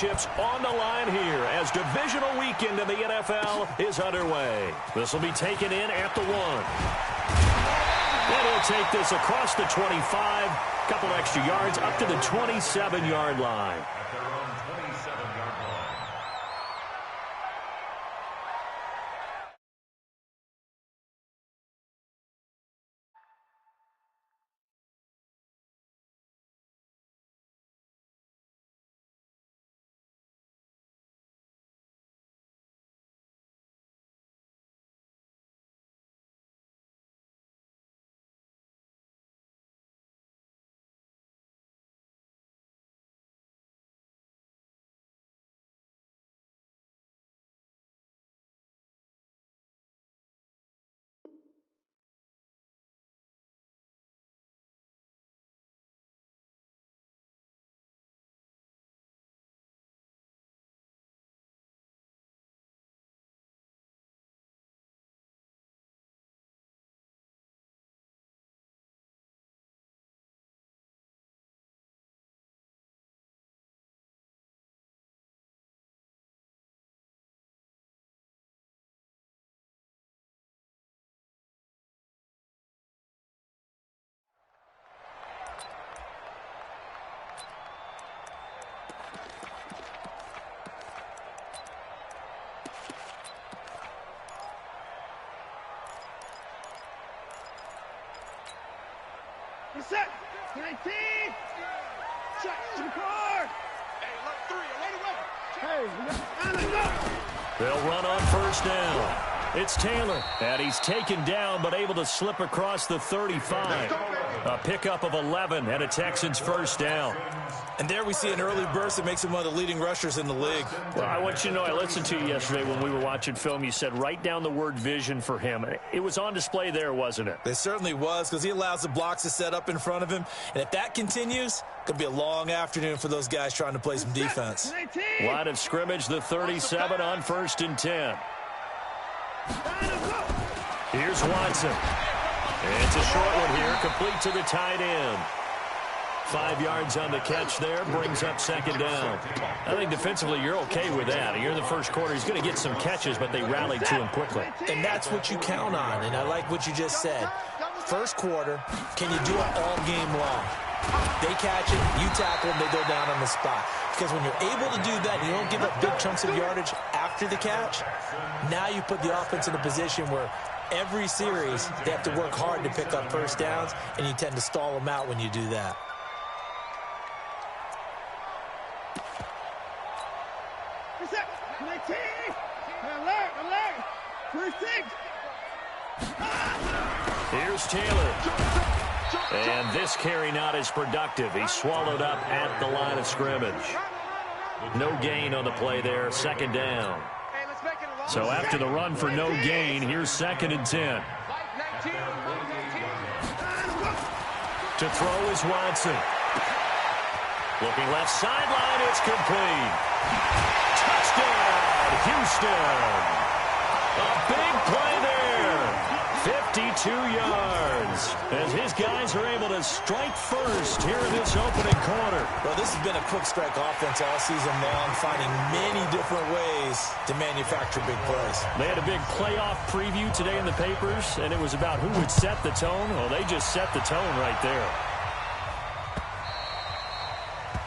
On the line here as divisional weekend in the NFL is underway. This will be taken in at the 1. And he'll take this across the 25, couple extra yards up to the 27-yard line. Set. 19. Shot to the car. Hey, look, 3. Away to go. They'll run on first down. It's Taylor. And he's taken down but able to slip across the 35. A pickup of 11 and a Texans first down. And there we see an early burst that makes him one of the leading rushers in the league. Well, I want you to know, I listened to you yesterday when we were watching film. You said write down the word vision for him. It was on display there, wasn't it? It certainly was, because he allows the blocks to set up in front of him. And if that continues, it could be a long afternoon for those guys trying to play some defense. Line of scrimmage, the 37 on 1st and 10. Here's Watson. It's a short one here, complete to the tight end. 5 yards on the catch there, brings up second down. I think defensively you're okay with that. You're in the first quarter. He's going to get some catches, but they rallied to him quickly. And that's what you count on, and I like what you just said. First quarter, can you do it all game long? They catch it, you tackle them, they go down on the spot. Because when you're able to do that, you don't give up big chunks of yardage after the catch, now you put the offense in a position where every series they have to work hard to pick up first downs, and you tend to stall them out when you do that. Here's Taylor. And this carry not as productive. He's swallowed up at the line of scrimmage. No gain on the play there, second down. So after the run for no gain, here's 2nd and 10. To throw is Watson. Looking left sideline, it's complete. Touchdown, Houston. A big play there. 52 yards as his guys are able to strike first here in this opening quarter. Well, this has been a quick strike offense all season long, finding many different ways to manufacture big plays. They had a big playoff preview today in the papers, and it was about who would set the tone. Well, they just set the tone right there.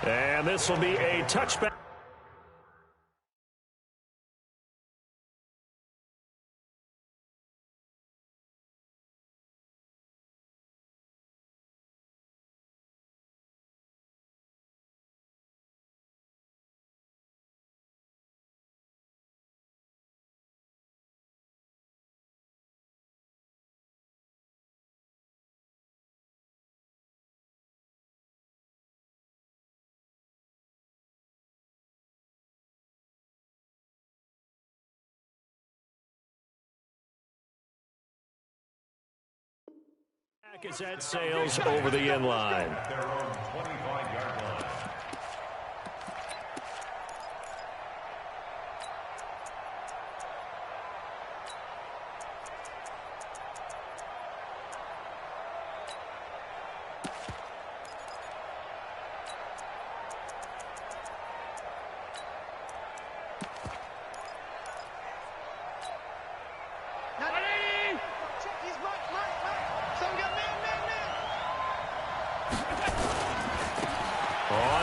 And this will be a touchback. Is that sails over the end line.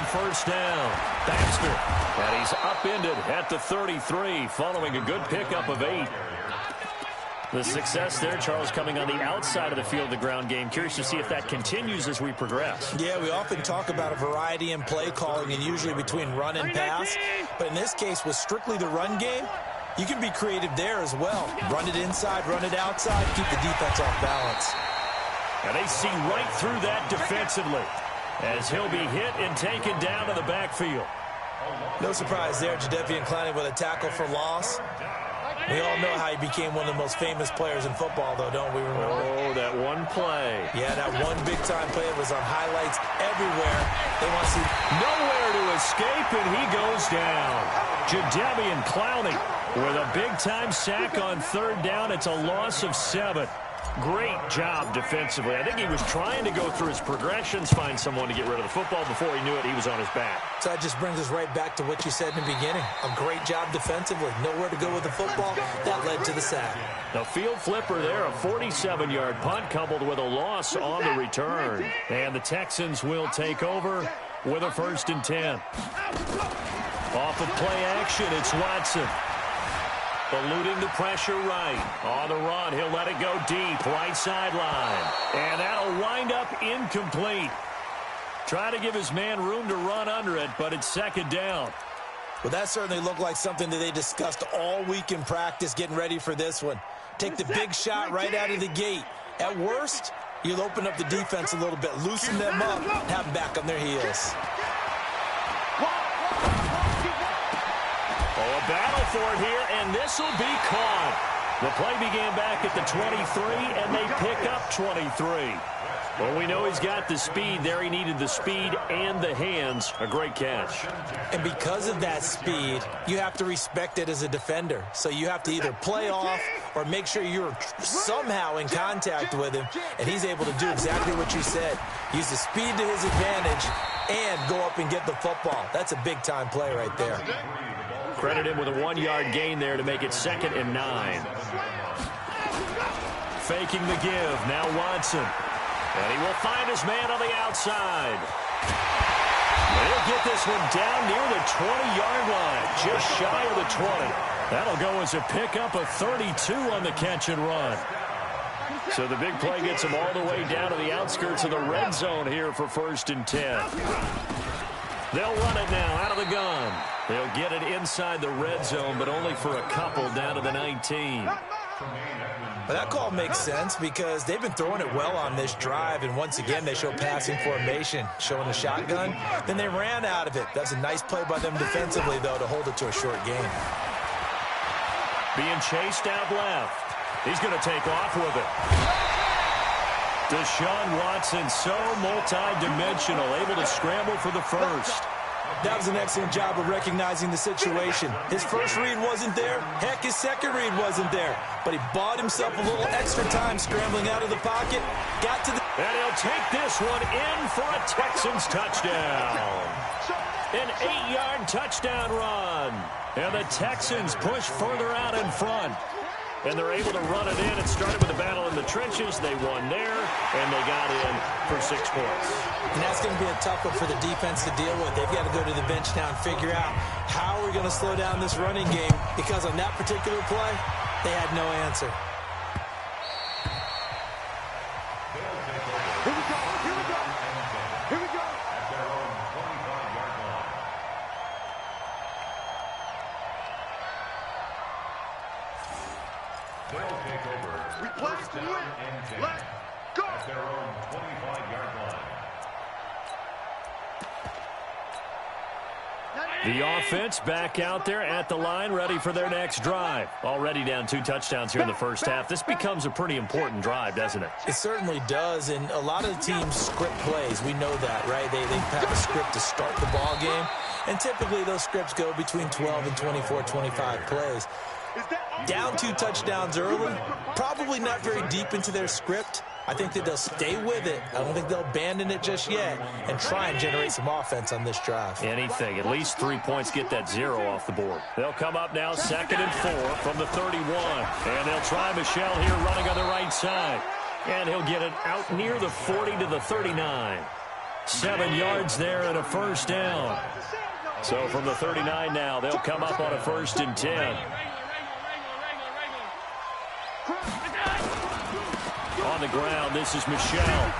first down. Baxter. And he's upended at the 33 following a good pickup of 8. The success there, Charles, coming on the outside of the field of the ground game. Curious to see if that continues as we progress. Yeah, we often talk about a variety in play calling and usually between run and pass. But in this case, with strictly the run game, you can be creative there as well. Run it inside, run it outside, keep the defense off balance. And they see right through that defensively as he'll be hit and taken down to the backfield. No surprise there, Jadeveon Clowney with a tackle for loss. We all know how he became one of the most famous players in football, though, don't we remember? Oh, that one play. Yeah, that one big-time play was on highlights everywhere. They want to see nowhere to escape, and he goes down. Jadeveon Clowney with a big-time sack on third down. It's a loss of 7. Great job defensively. I think he was trying to go through his progressions, find someone to get rid of the football. Before he knew it, he was on his back. So that just brings us right back to what you said in the beginning. A great job defensively. Nowhere to go with the football. That led to the sack. The field flipper there, a 47-yard punt coupled with a loss on the return. And the Texans will take over with a 1st and 10. Off of play action, it's Watson. Eluding the pressure right. On the run, he'll let it go deep, right sideline. And that'll wind up incomplete. Trying to give his man room to run under it, but it's 2nd down. Well, that certainly looked like something that they discussed all week in practice, getting ready for this one. Take the big shot right out of the gate. At worst, you'll open up the defense a little bit, loosen them up, have them back on their heels. Oh, a battle for it here, and this will be caught. The play began back at the 23, and they pick up 23. Well, we know he's got the speed there. He needed the speed and the hands. A great catch. And because of that speed, you have to respect it as a defender. So you have to either play off or make sure you're somehow in contact with him, and he's able to do exactly what you said. Use the speed to his advantage and go up and get the football. That's a big-time play right there. Credit him with a 1-yard gain there to make it 2nd and 9. Faking the give. Now Watson. And he will find his man on the outside. He'll get this one down near the 20-yard line, just shy of the 20. That'll go as a pickup of 32 on the catch and run. So the big play gets him all the way down to the outskirts of the red zone here for 1st and 10. They'll run it now out of the gun. They'll get it inside the red zone, but only for a couple down to the 19. Well, that call makes sense because they've been throwing it well on this drive, and once again they show passing formation, showing the shotgun. Then they ran out of it. That's a nice play by them defensively, though, to hold it to a short gain. Being chased out left. He's going to take off with it. Deshaun Watson, so multi-dimensional, able to scramble for the first. That was an excellent job of recognizing the situation. His first read wasn't there. Heck, his second read wasn't there. But he bought himself a little extra time scrambling out of the pocket. Got to the... And he'll take this one in for a Texans touchdown. An 8-yard touchdown run. And the Texans push further out in front. And they're able to run it in. It started with a battle in the trenches. They won there, and they got in for 6 points. And that's going to be a tough one for the defense to deal with. They've got to go to the bench now and figure out how are we going to slow down this running game, because on that particular play, they had no answer. Here we go. Here we go. Here we go. At their own 25-yard line. They'll take over. We play First to down win. and 10. Let's go. At their own 25-yard line. The offense back out there at the line, ready for their next drive. Already down 2 touchdowns here in the first half. This becomes a pretty important drive, doesn't it? It certainly does, and a lot of the teams script plays. We know that, right? They have a script to start the ball game, and typically those scripts go between 12 and 24, 25 plays. Down 2 touchdowns early, probably not very deep into their script. I think that they'll stay with it. I don't think they'll abandon it just yet and try and generate some offense on this drive. Anything. At least 3 points, get that 0 off the board. They'll come up now 2nd and 4 from the 31. And they'll try Michelle here running on the right side. And he'll get it out near the 40 to the 39. 7 yards there and a first down. So from the 39 now, they'll come up on a 1st and 10. On the ground, this is Michel.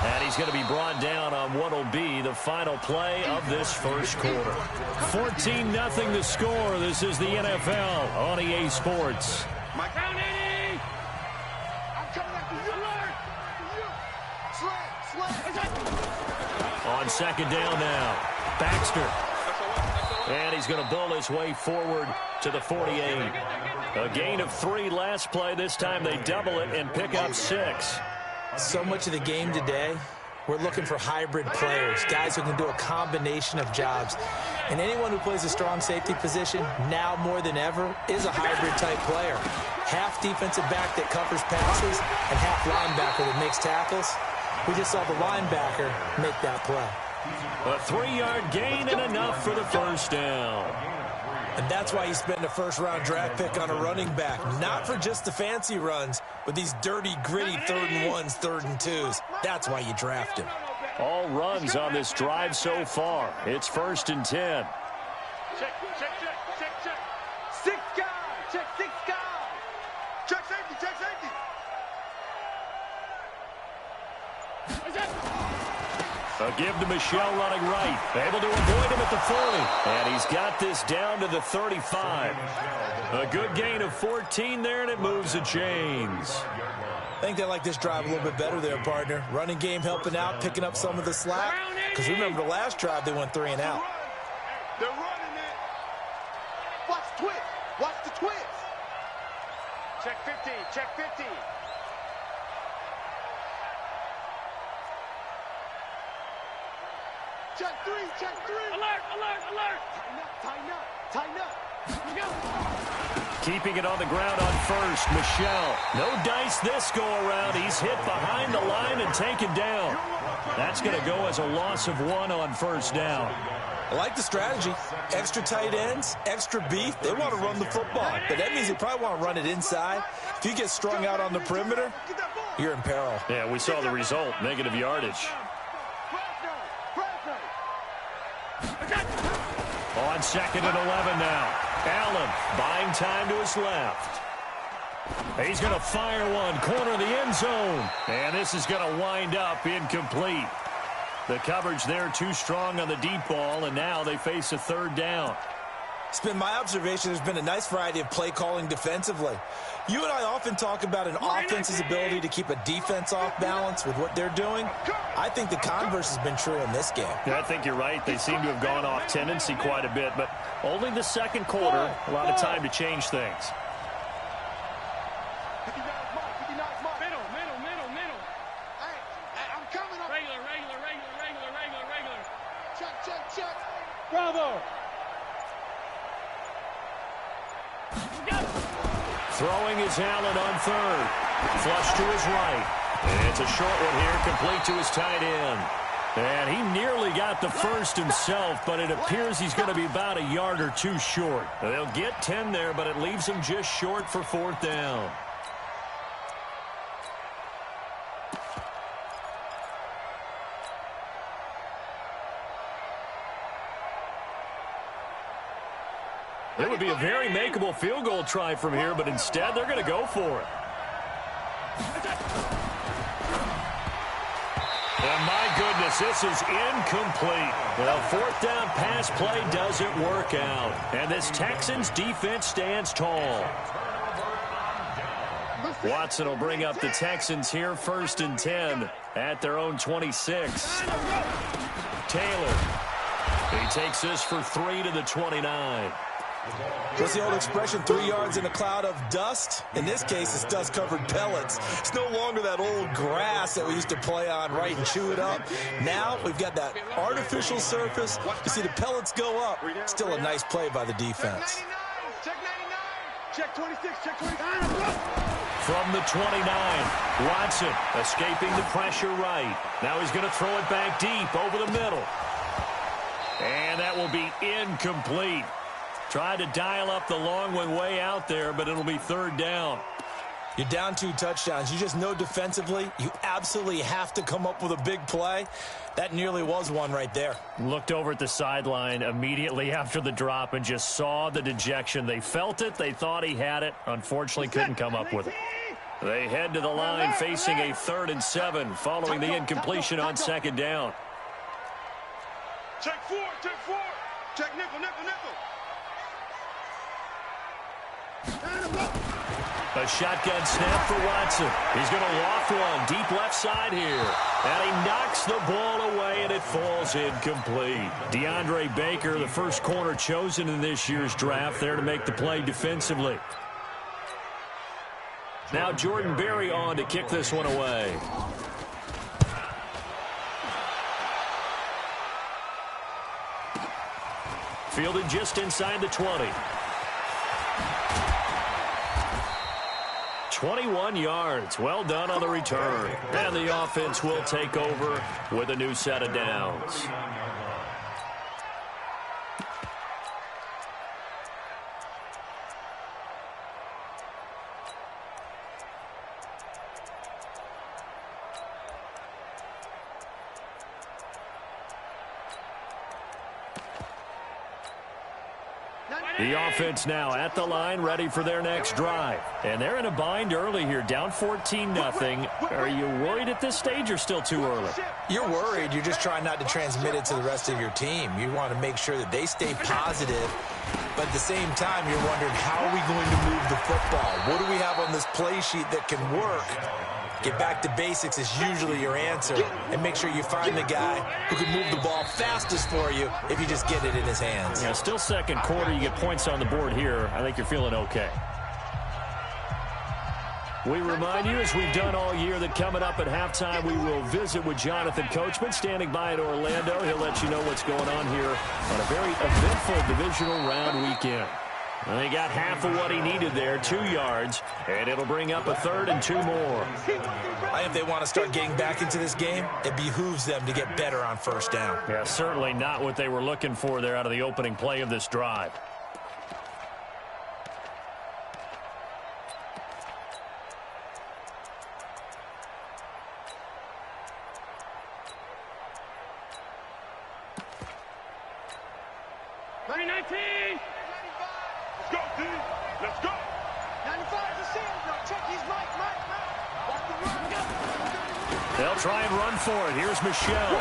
And he's going to be brought down on what will be the final play of this first quarter. 14-0 the score. This is the NFL on EA Sports. On 2nd down now, Baxter. And he's going to bull his way forward to the 48. A gain of 3 last play. This time they double it and pick up 6. So much of the game today, we're looking for hybrid players, guys who can do a combination of jobs. And anyone who plays a strong safety position, now more than ever, is a hybrid-type player. Half defensive back that covers passes and half linebacker that makes tackles. We just saw the linebacker make that play. A 3-yard gain and enough for the first down. And that's why you spend a first-round draft pick on a running back. Not for just the fancy runs, but these dirty, gritty 3rd and 1s, 3rd and 2s. That's why you draft him. All runs on this drive so far. It's 1st and 10. Check. 6 guys. Check 6 guys. Check safety. A give to Michel running right. Able to avoid him at the 40. And he's got this down to the 35. A good gain of 14 there, and it moves the chains. I think they like this drive a little bit better there, partner. Running game helping out, picking up some of the slack. Because remember the last drive, they went 3 and out. They're running it. Watch the twist. Check 50. Check 3. Alert. Tighten up. Here we go. Keeping it on the ground on 1st, Michel. No dice this go-around. He's hit behind the line and taken down. That's going to go as a loss of 1 on 1st down. I like the strategy. Extra tight ends, extra beef. They want to run the football. But that means they probably want to run it inside. If you get strung out on the perimeter, you're in peril. Yeah, we saw the result. Negative yardage. On 2nd and 11 now. Allen buying time to his left. He's going to fire one, corner of the end zone. And this is going to wind up incomplete. The coverage there too strong on the deep ball, and now they face a 3rd down. It's been my observation there's been a nice variety of play calling defensively. You and I often talk about an offense's ability to keep a defense off balance with what they're doing. I think the converse has been true in this game. Yeah, I think you're right. They seem to have gone off tendency quite a bit, but only the 2nd quarter, a lot of time to change things. Middle. Hey, I'm coming up. Regular. Check. Bravo. Throwing is Allen on 3rd. Flush to his right. And it's a short one here, complete to his tight end. And he nearly got the first himself, but it appears he's going to be about a yard or 2 short. They'll get 10 there, but it leaves him just short for 4th down. It would be a very makeable field goal try from here, but instead they're going to go for it. And my goodness, this is incomplete. The 4th down pass play doesn't work out. And this Texans defense stands tall. Watson will bring up the Texans here, 1st and 10 at their own 26. Taylor. He takes this for 3 to the 29. What's the old expression, 3 yards in a cloud of dust? In this case, it's dust-covered pellets. It's no longer that old grass that we used to play on, right, and chew it up. Now we've got that artificial surface. You see the pellets go up. Still a nice play by the defense. Check 99. Check 26. Check 29. From the 29, Watson escaping the pressure right. Now he's going to throw it back deep over the middle. And that will be incomplete. Tried to dial up the long one way out there, but it'll be 3rd down. You're down 2 touchdowns. You just know defensively you absolutely have to come up with a big play. That nearly was one right there. Looked over at the sideline immediately after the drop and just saw the dejection. They felt it. They thought he had it. Unfortunately, couldn't come up with it. They head to the line facing a 3rd and 7 following the incompletion on 2nd down. Check 4, check 4. Check nickel, nickel, nickel. A shotgun snap for Watson. He's going to loft one deep left side here. And he knocks the ball away, and it falls incomplete. DeAndre Baker, the first corner chosen in this year's draft, there to make the play defensively. Now Jordan Berry on to kick this one away. Fielded just inside the 20. 21 yards. Well done on the return. And the offense will take over with a new set of downs. The offense now at the line, ready for their next drive. And they're in a bind early here, down 14-0. Are you worried at this stage or still too early? You're worried. You're just trying not to transmit it to the rest of your team. You want to make sure that they stay positive. But at the same time, you're wondering, how are we going to move the football? What do we have on this play sheet that can work? Get back to basics is usually your answer. And make sure you find the guy who can move the ball fastest for you if you just get it in his hands. Yeah, still second quarter. You get points on the board here. I think you're feeling okay. We remind you, as we've done all year, that coming up at halftime, we will visit with Jonathan Coachman, standing by in Orlando. He'll let you know what's going on here on a very eventful divisional round weekend. And he got half of what he needed there, 2 yards, and it'll bring up a 3rd and 2 more. If they want to start getting back into this game, it behooves them to get better on 1st down. Yeah, certainly not what they were looking for there out of the opening play of this drive. Let's go. 95 is the seal. No, check his Mike. Watch the run. They'll try and run for it. Here's Michelle.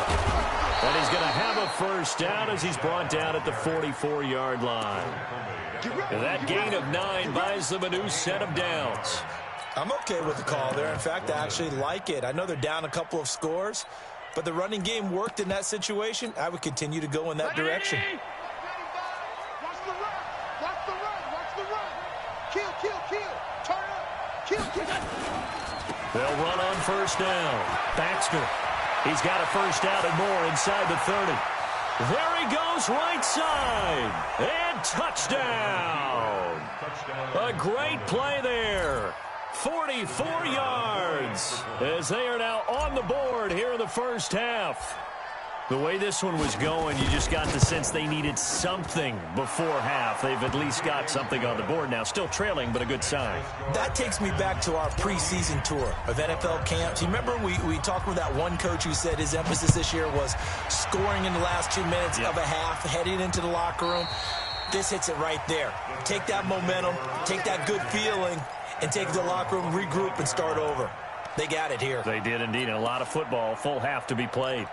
And he's going to have a 1st down as he's brought down at the 44-yard line. And that gain of 9 buys them a new set of downs. I'm okay with the call there. In fact, I actually like it. I know they're down a couple of scores, but the running game worked in that situation. I would continue to go in that direction. They'll run on 1st down. Baxter. He's got a 1st down and more inside the 30. There he goes right side. And touchdown. A great play there. 44 yards as they are now on the board here in the 1st half. The way this one was going, you just got the sense they needed something before half. They've at least got something on the board now. Still trailing, but a good sign. That takes me back to our preseason tour of NFL camps. You remember we talked with that one coach who said his emphasis this year was scoring in the last 2 minutes of a half, heading into the locker room. This hits it right there. Take that momentum, take that good feeling, and take the locker room, regroup, and start over. They got it here. They did indeed. And a lot of football, full half to be played.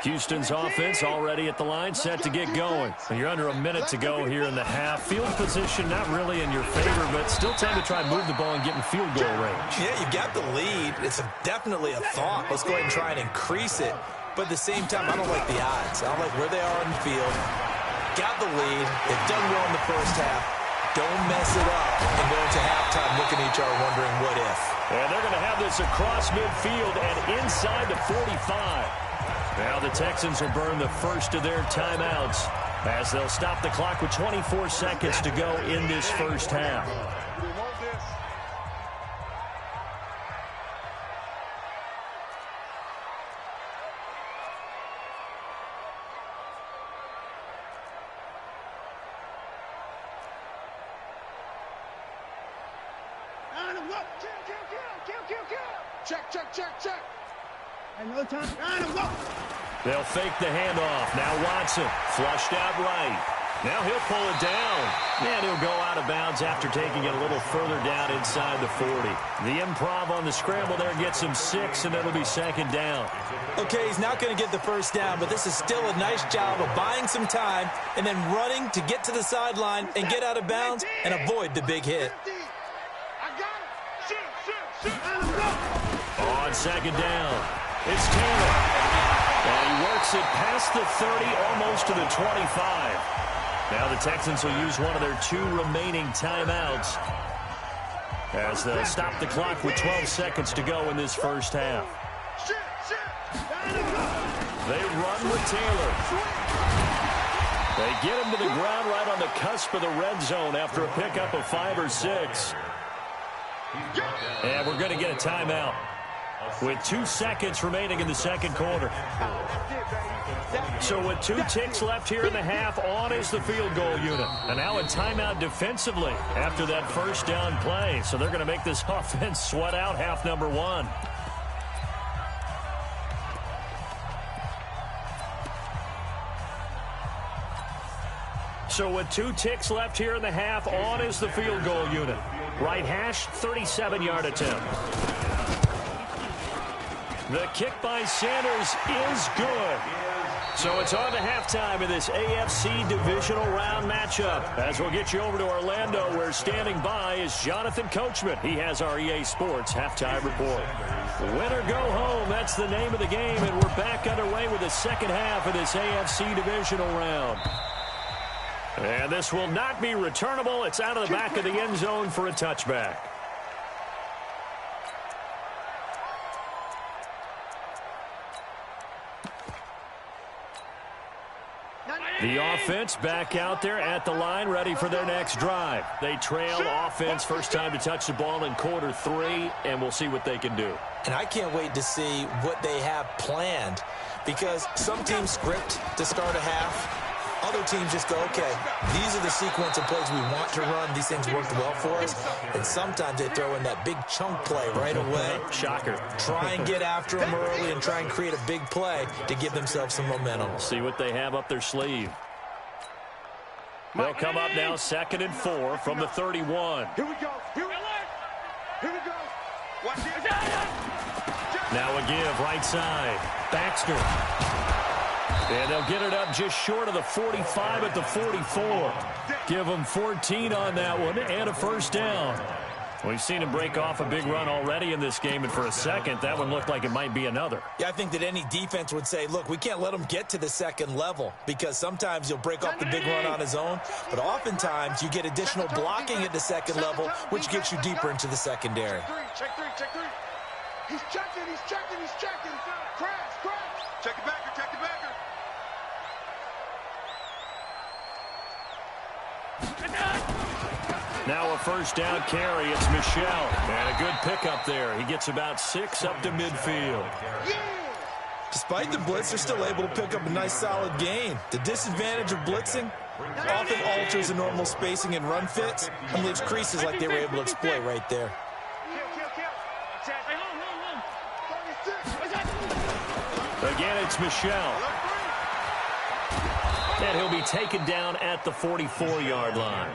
Houston's offense already at the line, set to get going. You're under a minute to go here in the half. Field position not really in your favor, but still time to try and move the ball and get in field goal range. Yeah, you've got the lead. It's definitely a thought. Let's go ahead and try and increase it. But at the same time, I don't like the odds. I don't like where they are in the field. Got the lead. They've done well in the 1st half. Don't mess it up and go into halftime looking at each other wondering what if. And they're going to have this across midfield and inside the 45. Now the Texans will burn the first of their timeouts as they'll stop the clock with 24 seconds to go in this 1st half. Check. Another time. They'll fake the handoff. Now Watson, flushed out right. Now he'll pull it down. And he'll go out of bounds after taking it a little further down inside the 40. The improv on the scramble there gets him 6, and it'll be second down. Okay, he's not going to get the first down, but this is still a nice job of buying some time and then running to get to the sideline and get out of bounds and avoid the big hit. On second down, it's Taylor. And he works it past the 30, almost to the 25. Now the Texans will use one of their 2 remaining timeouts as they'll stop the clock with 12 seconds to go in this first half. They run with Taylor. They get him to the ground right on the cusp of the red zone after a pickup of 5 or 6. And we're going to get a timeout with 2 seconds remaining in the second quarter. So with 2 ticks left here in the half, on is the field goal unit. And now a timeout defensively after that first down play. So they're going to make this offense sweat out half number 1. So with 2 ticks left here in the half, on is the field goal unit. Right hash, 37-yard attempt. The kick by Sanders is good. So it's on to halftime in this AFC divisional round matchup. As we'll get you over to Orlando, where standing by is Jonathan Coachman. He has our EA Sports halftime report. Win or go home, that's the name of the game, and we're back underway with the second half of this AFC divisional round. And this will not be returnable. It's out of the back of the end zone for a touchback. The offense back out there at the line, ready for their next drive. They trail offense, first time to touch the ball in quarter 3, and we'll see what they can do. And I can't wait to see what they have planned, because some teams script to start a half. Other teams just go, okay, these are the sequence of plays we want to run. These things worked well for us. And sometimes they throw in that big chunk play right away. Shocker. Try and get after them early and try and create a big play to give themselves some momentum. See what they have up their sleeve. They'll come up now 2nd and 4 from the 31. Here we go. Here we go. Watch it. Now a give right side. Baxter. And they'll get it up just short of the 45 at the 44. Give them 14 on that one and a first down. We've seen him break off a big run already in this game, and for a second, that one looked like it might be another. Yeah, I think that any defense would say, look, we can't let him get to the second level, because sometimes he'll break off the big run on his own, but oftentimes you get additional blocking at the second level, which gets you deeper into the secondary. Check three. He's checking. Crash. Check it backer. Now a first down carry. It's Michel. And a good pickup there. He gets about 6 up to midfield. Despite the blitz, they're still able to pick up a nice, solid gain. The disadvantage of blitzing often alters the normal spacing and run fits and leaves creases like they were able to exploit right there. Again, it's Michel. And he'll be taken down at the 44-yard line.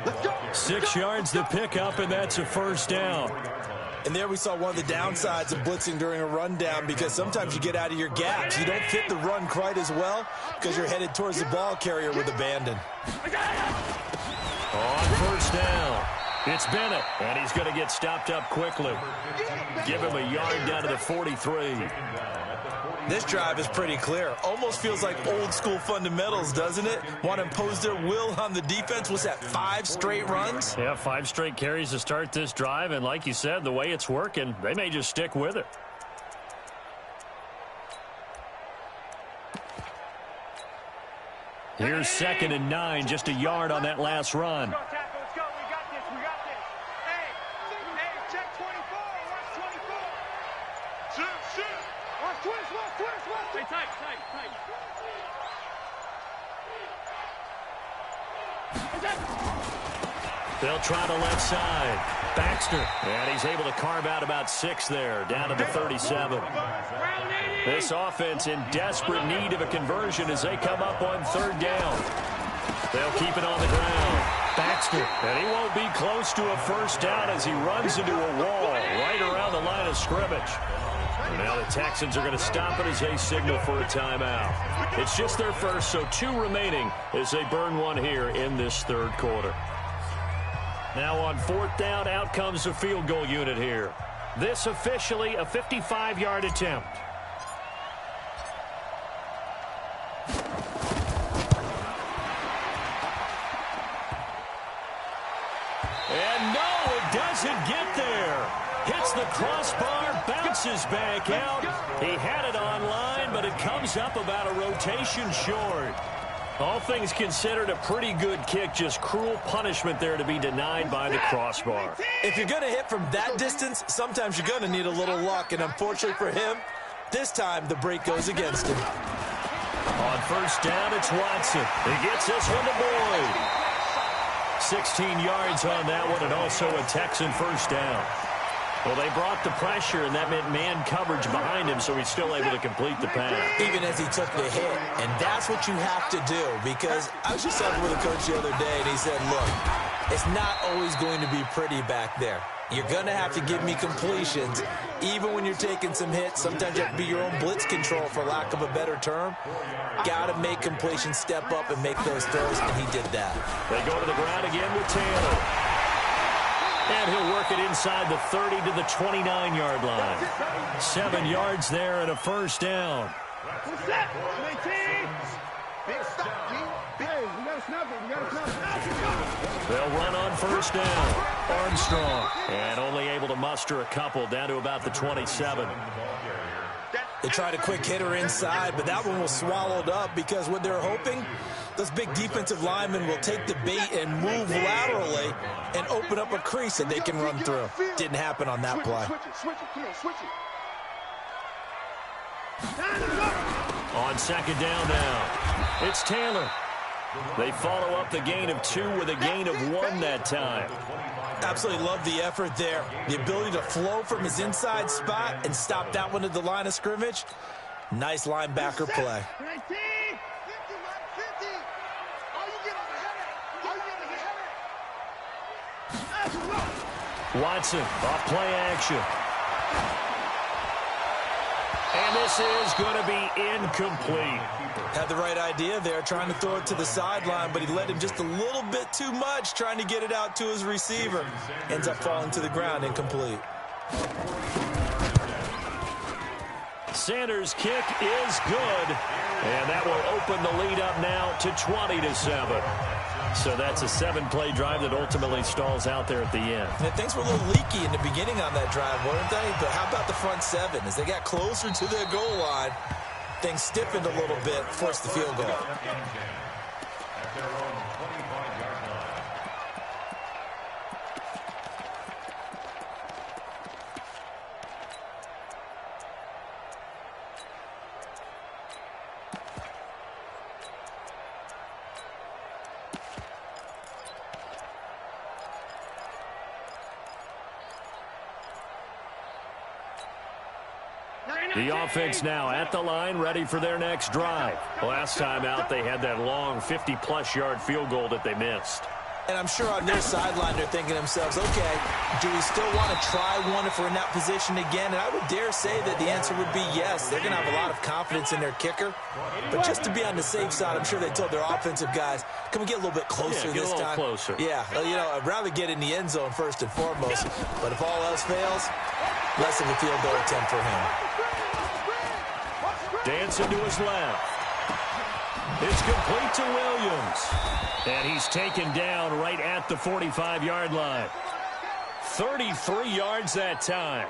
6 yards to pick up, and that's a first down. And there we saw one of the downsides of blitzing during a rundown, because sometimes you get out of your gaps. You don't fit the run quite as well because you're headed towards the ball carrier with abandon. On first down, it's Bennett, and he's going to get stopped up quickly. Give him a yard down to the 43. This drive is pretty clear. Almost feels like old school fundamentals, doesn't it? Want to impose their will on the defense. Was that 5 straight runs? Yeah, 5 straight carries to start this drive, and like you said, the way it's working, they may just stick with it. Here's 2nd and 9, just a yard on that last run. Let's go. We got this. Hey, check 24. Watch 24. Shoot. Watch twist. Hey, tight. They'll try the left side. Baxter. And he's able to carve out about 6 there, down to the 37. This offense in desperate need of a conversion as they come up on 3rd down. They'll keep it on the ground. Baxter. And he won't be close to a first down as he runs into a wall right around the line of scrimmage. And now the Texans are going to stop it as they signal for a timeout. It's just their first, so 2 remaining as they burn one here in this 3rd quarter. Now on 4th down, out comes the field goal unit here. This officially a 55-yard attempt. And no, it doesn't get there. Hits the crossbar, bounces back out. He had it online, but it comes up about a rotation short. All things considered, a pretty good kick, just cruel punishment there to be denied by the crossbar. If you're going to hit from that distance, sometimes you're going to need a little luck, and unfortunately for him, this time the break goes against him. On 1st down, it's Watson. He gets this one to Boyd. 16 yards on that one, and also a Texan first down. Well, they brought the pressure, and that meant man coverage behind him, so he's still able to complete the pass. Even as he took the hit, and that's what you have to do, because I was just talking with a coach the other day, and he said, look, it's not always going to be pretty back there. You're going to have to give me completions, even when you're taking some hits. Sometimes you have to be your own blitz control, for lack of a better term. Got to make completions, step up, and make those throws, and he did that. They go to the ground again with Taylor. And he'll work it inside the 30 to the 29-yard line. 7 yards there and a first down. They'll run on first down. Armstrong. And only able to muster a couple down to about the 27. They tried a quick hitter inside, but that one was swallowed up because what they're hoping, those big defensive linemen will take the bait and move laterally and open up a crease that they can run through. Didn't happen on that play. On 2nd down now, it's Taylor. They follow up the gain of 2 with a gain of 1 that time. Absolutely love the effort there. The ability to flow from his inside spot and stop that one at the line of scrimmage. Nice linebacker play. Watson, off play action. And this is going to be incomplete. Had the right idea there, trying to throw it to the sideline, but he led him just a little bit too much, trying to get it out to his receiver. Ends up falling to the ground, incomplete. Sanders' kick is good. And that will open the lead up now to 20-7. So that's a 7-play drive that ultimately stalls out there at the end. And things were a little leaky in the beginning on that drive, weren't they? But how about the front 7? As they got closer to their goal line, things stiffened a little bit, forced the field goal. The offense now at the line, ready for their next drive. Last time out, they had that long 50-plus yard field goal that they missed. And I'm sure on their sideline, they're thinking to themselves, okay, do we still want to try one if we're in that position again? And I would dare say that the answer would be yes. They're going to have a lot of confidence in their kicker. But just to be on the safe side, I'm sure they told their offensive guys, can we get a little bit closer this time? Closer. Yeah, you know, I'd rather get in the end zone first and foremost. But if all else fails, less of a field goal attempt for him. Dancing to his left. It's complete to Williams. And he's taken down right at the 45-yard line. 33 yards that time.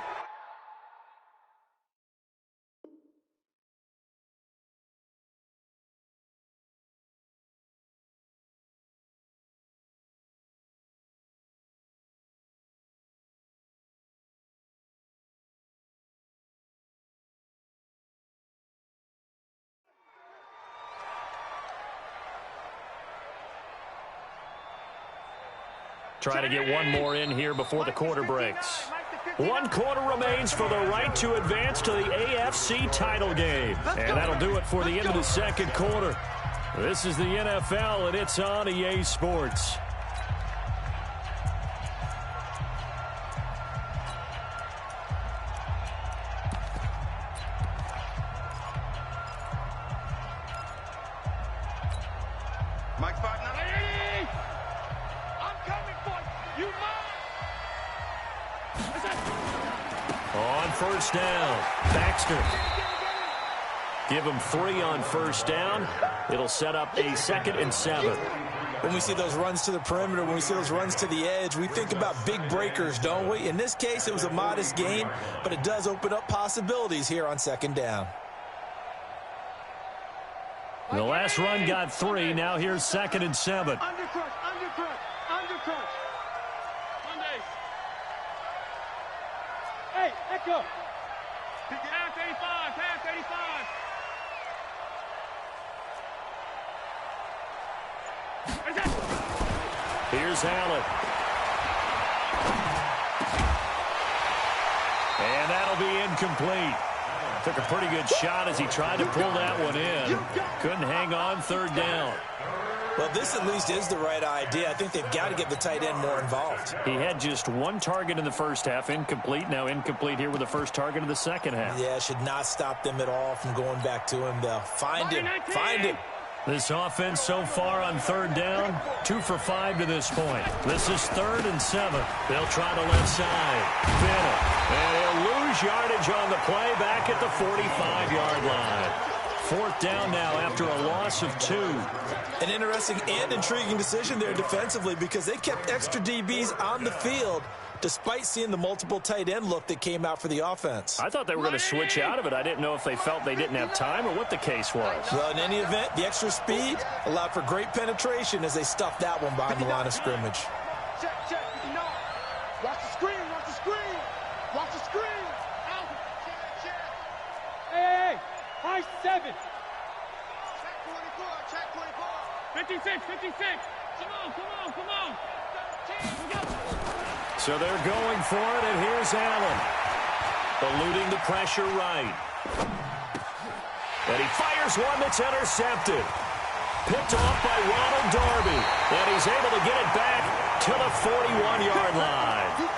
Try to get one more in here before the quarter breaks. 1 quarter remains for the right to advance to the AFC title game. And that'll do it for the end of the second quarter. This is the NFL, and it's on EA Sports. Mike's fighting out. Hey! I'm coming for you. You mine. On first down, Baxter. Give him 3 on first down. It'll set up a 2nd and 7. When we see those runs to the perimeter, when we see those runs to the edge, we think about big breakers, don't we? In this case, it was a modest gain, but it does open up possibilities here on 2nd down. The last run got 3. Now here's 2nd and 7. Undercrush, undercrush, undercrush. Monday. Hey, echo. Pass 85, pass 85. Here's Allen. And that'll be incomplete. Took a pretty good shot as he tried to pull that one in. Couldn't hang on 3rd down. Well, this at least is the right idea. I think they've got to get the tight end more involved. He had just 1 target in the first half, incomplete. Now incomplete here with the first target of the second half. Yeah, should not stop them at all from going back to him. They'll find him. Find him. This offense so far on 3rd down, 2 for 5 to this point. This is 3rd and 7. They'll try the left side. Bennett. And he'll lose yardage on the play back at the 45-yard line. 4th down now after a loss of 2. An interesting and intriguing decision there defensively because they kept extra DBs on the field despite seeing the multiple tight end look that came out for the offense. I thought they were going to switch out of it. I didn't know if they felt they didn't have time or what the case was. Well, in any event, the extra speed allowed for great penetration as they stuffed that one behind the line of scrimmage. Check, check. No. Watch the screen, watch the screen. Watch the screen. Out. Check, check. Hey, high 7. Check 24, check 24. 56, 56. Come on, come on, come on. So they're going for it, and here's Allen. Eluding the pressure right. And he fires one that's intercepted. Picked off by Ronald Darby. And he's able to get it back to the 41-yard line.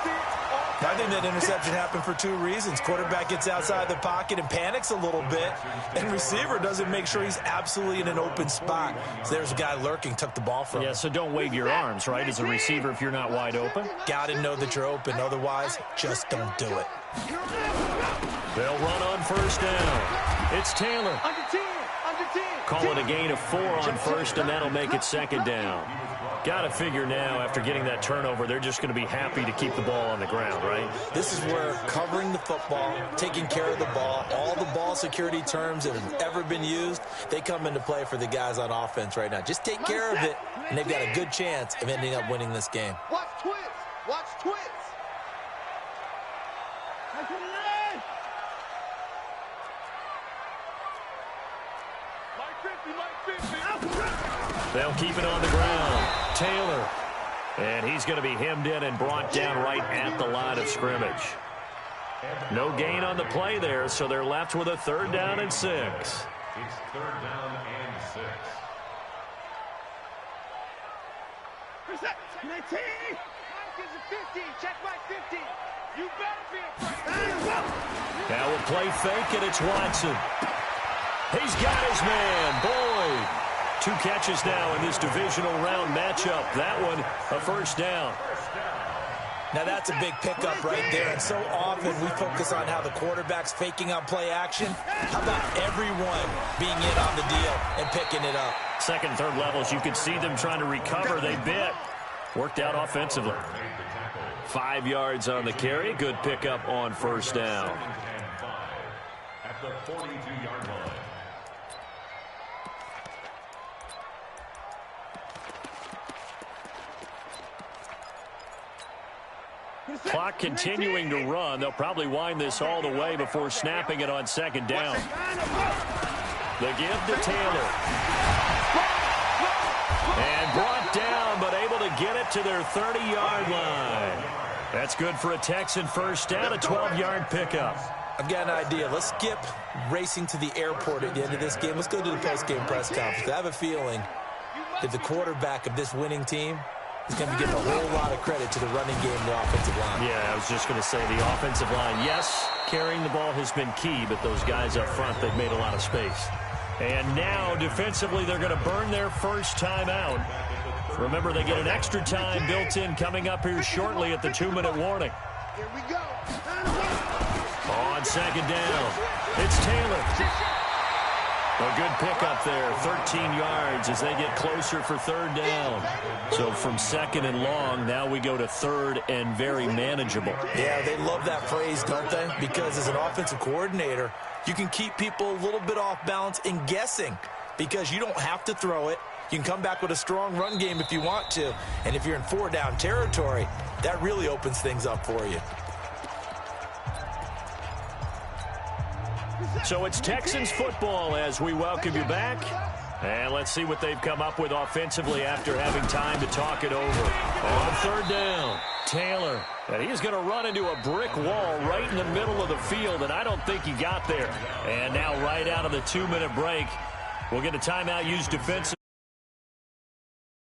I think that interception happened for 2 reasons. Quarterback gets outside the pocket and panics a little bit, and receiver doesn't make sure he's absolutely in an open spot. So there's a guy lurking, took the ball from him. Yeah, so don't wave your arms, right, as a receiver if you're not wide open. Got to know that you're open. Otherwise, just don't do it. They'll run on first down. It's Taylor. Under 10, under 10. Call it a gain of 4 on first, and that'll make it 2nd down. Got to figure now, after getting that turnover, they're just going to be happy to keep the ball on the ground, right? This is where covering the football, taking care of the ball, all the ball security terms that have ever been used, they come into play for the guys on offense right now. Just take care of it, and they've got a good chance of ending up winning this game. Watch twins. Watch twins. They'll keep it on the ground. Taylor. And he's going to be hemmed in and brought down right at the line of scrimmage. No gain on the play there, so they're left with a 3rd down and 6. It's 3rd down and 6. 19. Mike is a 50. Check my 50. You better be afraid. Now we'll play fake, and it's Watson. He's got his man, Boyd. 2 catches now in this divisional round matchup. That one, a 1st down. Now that's a big pickup right there, and so often we focus on how the quarterback's faking on play action. How about everyone being in on the deal and picking it up? 2nd, 3rd levels, you could see them trying to recover. They bit. Worked out offensively. 5 yards on the carry. Good pickup on 1st down. At the 42-yard line. Clock continuing to run. They'll probably wind this all the way before snapping it on 2nd down. The give to Taylor. And brought down, but able to get it to their 30-yard line. That's good for a Texan first down, a 12-yard pickup. I've got an idea. Let's skip racing to the airport at the end of this game. Let's go to the post-game press conference. I have a feeling that the quarterback of this winning team is going to be getting a whole lot of credit to the running game and the offensive line. Yeah, I was just going to say the offensive line, yes, carrying the ball has been key, but those guys up front, they've made a lot of space. And now, defensively, they're going to burn their first time out. Remember, they get an extra time built in coming up here shortly at the 2-minute warning. Here we go. On second down, it's Taylor. A good pickup there, 13 yards as they get closer for third down. So from second and long, now we go to third and very manageable. Yeah, they love that phrase, don't they? Because as an offensive coordinator, you can keep people a little bit off balance and guessing because you don't have to throw it. You can come back with a strong run game if you want to. And if you're in 4-down territory, that really opens things up for you. So it's Texans football as we welcome you back. And let's see what they've come up with offensively after having time to talk it over. On third down, Taylor. And he's going to run into a brick wall right in the middle of the field, and I don't think he got there. And now right out of the 2-minute break, we'll get a timeout used defensively.